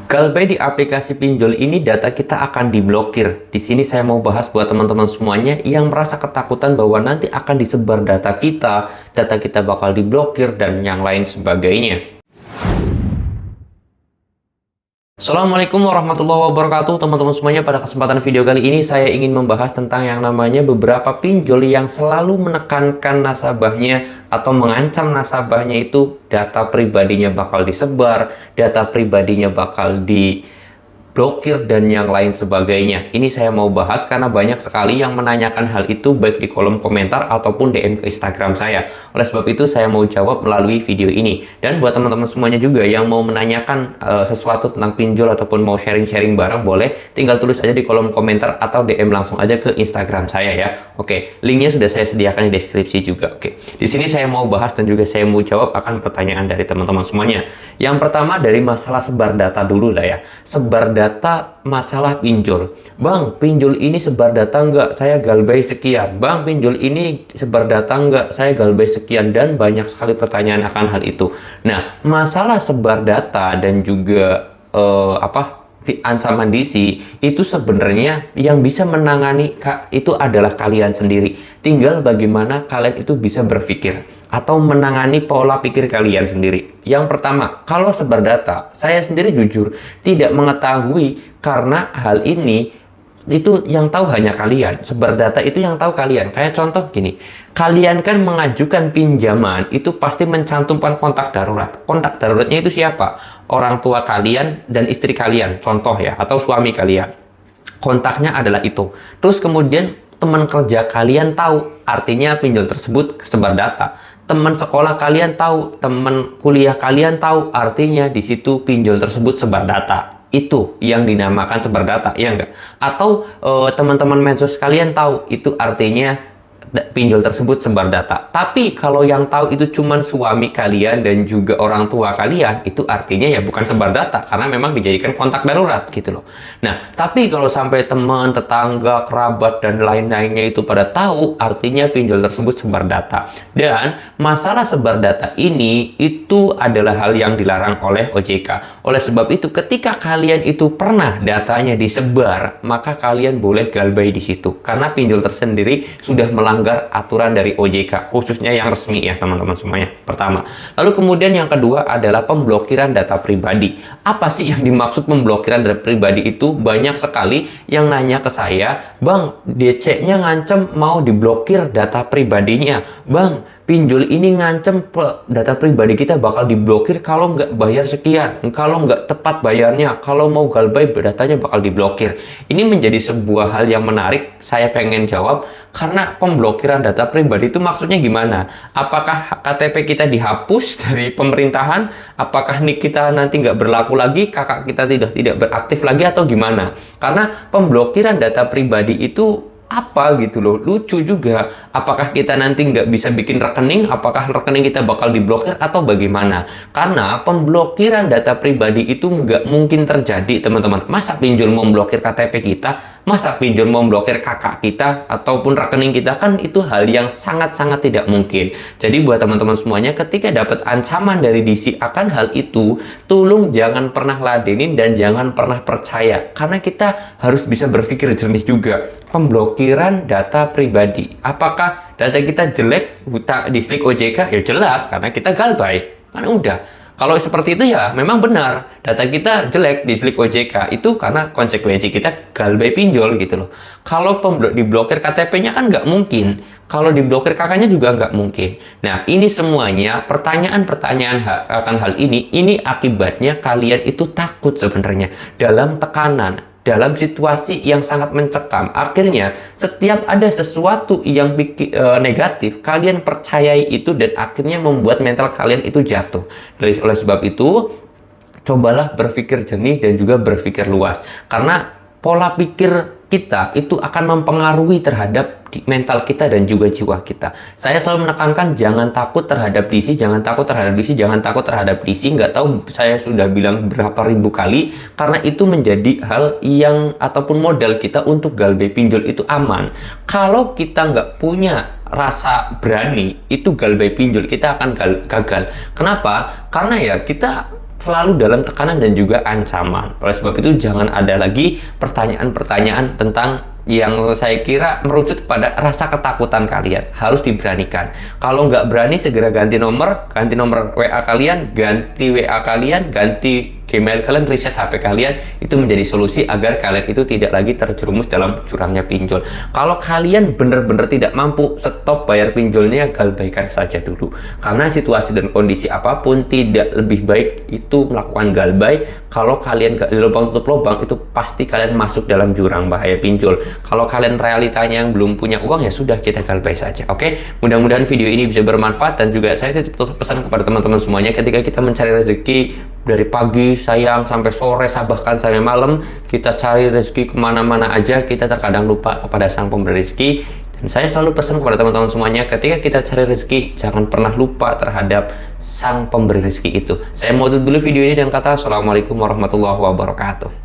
Galbay di aplikasi pinjol ini data kita akan diblokir. Di sini saya mau bahas buat teman-teman semuanya yang merasa ketakutan bahwa nanti akan disebar data kita bakal diblokir dan yang lain sebagainya. Assalamualaikum warahmatullahi wabarakatuh teman-teman semuanya. Pada kesempatan video kali ini saya ingin membahas tentang yang namanya beberapa pinjol yang selalu menekankan nasabahnya atau mengancam nasabahnya itu data pribadinya bakal disebar, data pribadinya bakal diblokir dan yang lain sebagainya. Ini saya mau bahas karena banyak sekali yang menanyakan hal itu baik di kolom komentar ataupun DM ke Instagram saya. Oleh sebab itu saya mau jawab melalui video ini. Dan buat teman-teman semuanya juga yang mau menanyakan sesuatu tentang pinjol ataupun mau sharing-sharing bareng, boleh tinggal tulis aja di kolom komentar atau DM langsung aja ke Instagram saya ya. Oke, linknya sudah saya sediakan di deskripsi juga. Oke, di sini saya mau bahas dan juga saya mau jawab akan pertanyaan dari teman-teman semuanya. Yang pertama dari masalah sebar data dulu lah ya. Sebar data masalah pinjol. Bang, pinjol ini sebar data nggak? Saya galbay sekian. Bang, pinjol ini sebar data nggak? Saya galbay sekian. Dan banyak sekali pertanyaan akan hal itu. Nah, masalah sebar data dan juga ancaman DC itu sebenarnya yang bisa menangani itu adalah kalian sendiri. Tinggal bagaimana kalian itu bisa berpikir atau menangani pola pikir kalian sendiri. Yang pertama, kalau sebar data, saya sendiri jujur tidak mengetahui karena hal ini itu yang tahu hanya kalian. Sebar data itu yang tahu kalian. Kayak contoh gini, kalian kan mengajukan pinjaman itu pasti mencantumkan kontak darurat. Kontak daruratnya itu siapa? Orang tua kalian dan istri kalian, contoh ya, atau suami kalian. Kontaknya adalah itu. Terus kemudian teman kerja kalian tahu, artinya pinjol tersebut sebar data. Teman sekolah kalian tahu, teman kuliah kalian tahu, artinya di situ pinjol tersebut sebar data. Itu yang dinamakan sebar data, ya enggak? Atau teman-teman medsos kalian tahu, itu artinya pinjol tersebut sebar data. Tapi kalau yang tahu itu cuma suami kalian dan juga orang tua kalian, itu artinya ya bukan sebar data karena memang dijadikan kontak darurat gitu loh. Nah, tapi kalau sampai teman, tetangga, kerabat dan lain-lainnya itu pada tahu, artinya pinjol tersebut sebar data. Dan masalah sebar data ini itu adalah hal yang dilarang oleh OJK. Oleh sebab itu, ketika kalian itu pernah datanya disebar, maka kalian boleh galbay di situ karena pinjol tersendiri sudah melanggar aturan dari OJK, khususnya yang resmi ya teman-teman semuanya. Pertama. Lalu kemudian yang kedua adalah pemblokiran data pribadi. Apa sih yang dimaksud pemblokiran data pribadi itu? Banyak sekali yang nanya ke saya, Bang, DC-nya ngancem mau diblokir data pribadinya. Bang, pinjol ini ngancem data pribadi kita bakal diblokir kalau nggak bayar sekian, kalau nggak tepat bayarnya, kalau mau galbay datanya bakal diblokir. Ini menjadi sebuah hal yang menarik. Saya pengen jawab karena pemblokiran data pribadi itu maksudnya gimana? Apakah KTP kita dihapus dari pemerintahan? Apakah NIK kita nanti nggak berlaku lagi? Kakak kita tidak beraktif lagi atau gimana? Karena pemblokiran data pribadi itu apa gitu loh, lucu juga. Apakah kita nanti nggak bisa bikin rekening? Apakah rekening kita bakal diblokir atau bagaimana? Karena pemblokiran data pribadi itu nggak mungkin terjadi teman-teman. Masa pinjol mau blokir KTP kita? Masa pinjol mau blokir kakak kita ataupun rekening kita? Kan itu hal yang sangat-sangat tidak mungkin. Jadi buat teman-teman semuanya, ketika dapat ancaman dari DC akan hal itu, tolong jangan pernah ladenin dan jangan pernah percaya. Karena kita harus bisa berpikir jernih juga. Pemblokiran data pribadi. Apakah data kita jelek, dislik OJK? Ya jelas, karena kita galbay. Kan udah. Kalau seperti itu ya memang benar. Data kita jelek, dislik OJK. Itu karena konsekuensi kita galbay pinjol gitu loh. Kalau diblokir KTP-nya kan nggak mungkin. Kalau diblokir kakaknya juga nggak mungkin. Nah, ini semuanya pertanyaan-pertanyaan akan hal ini akibatnya kalian itu takut sebenarnya dalam tekanan, dalam situasi yang sangat mencekam. Akhirnya setiap ada sesuatu yang negatif, kalian percayai itu dan akhirnya membuat mental kalian itu jatuh. Oleh sebab itu, cobalah berpikir jernih dan juga berpikir luas. Karena pola pikir kita itu akan mempengaruhi terhadap mental kita dan juga jiwa kita. Saya selalu menekankan jangan takut terhadap DC, jangan takut terhadap DC, jangan takut terhadap DC. Nggak tahu saya sudah bilang berapa ribu kali, karena itu menjadi hal yang ataupun modal kita untuk galbay pinjol itu aman. Kalau kita nggak punya rasa berani, itu galbay pinjol kita akan gagal. Kenapa? Karena ya kita selalu dalam tekanan dan juga ancaman. Oleh sebab itu jangan ada lagi pertanyaan-pertanyaan tentang yang saya kira merucut pada rasa ketakutan kalian. Harus diberanikan. Kalau nggak berani, segera ganti nomor WA kalian, ganti WA kalian, ganti Gmail kalian, reset HP kalian. Itu menjadi solusi agar kalian itu tidak lagi terjerumus dalam jurangnya pinjol. Kalau kalian benar-benar tidak mampu, stop bayar pinjolnya, galbaikan saja dulu. Karena situasi dan kondisi apapun, tidak lebih baik itu melakukan galbay. Kalau kalian gak di lubang tutup lubang, itu pasti kalian masuk dalam jurang bahaya pinjol. Kalau kalian realitanya yang belum punya uang, ya sudah, kita galbay saja. Oke, mudah-mudahan video ini bisa bermanfaat. Dan juga saya titip pesan kepada teman-teman semuanya, ketika kita mencari rezeki dari pagi sayang sampai sore, bahkan sampai malam, kita cari rezeki kemana-mana aja, kita terkadang lupa kepada sang pemberi rezeki. Dan saya selalu pesan kepada teman-teman semuanya, ketika kita cari rezeki, jangan pernah lupa terhadap sang pemberi rezeki itu. Saya mau tutup dulu video ini dengan kata Assalamualaikum warahmatullahi wabarakatuh.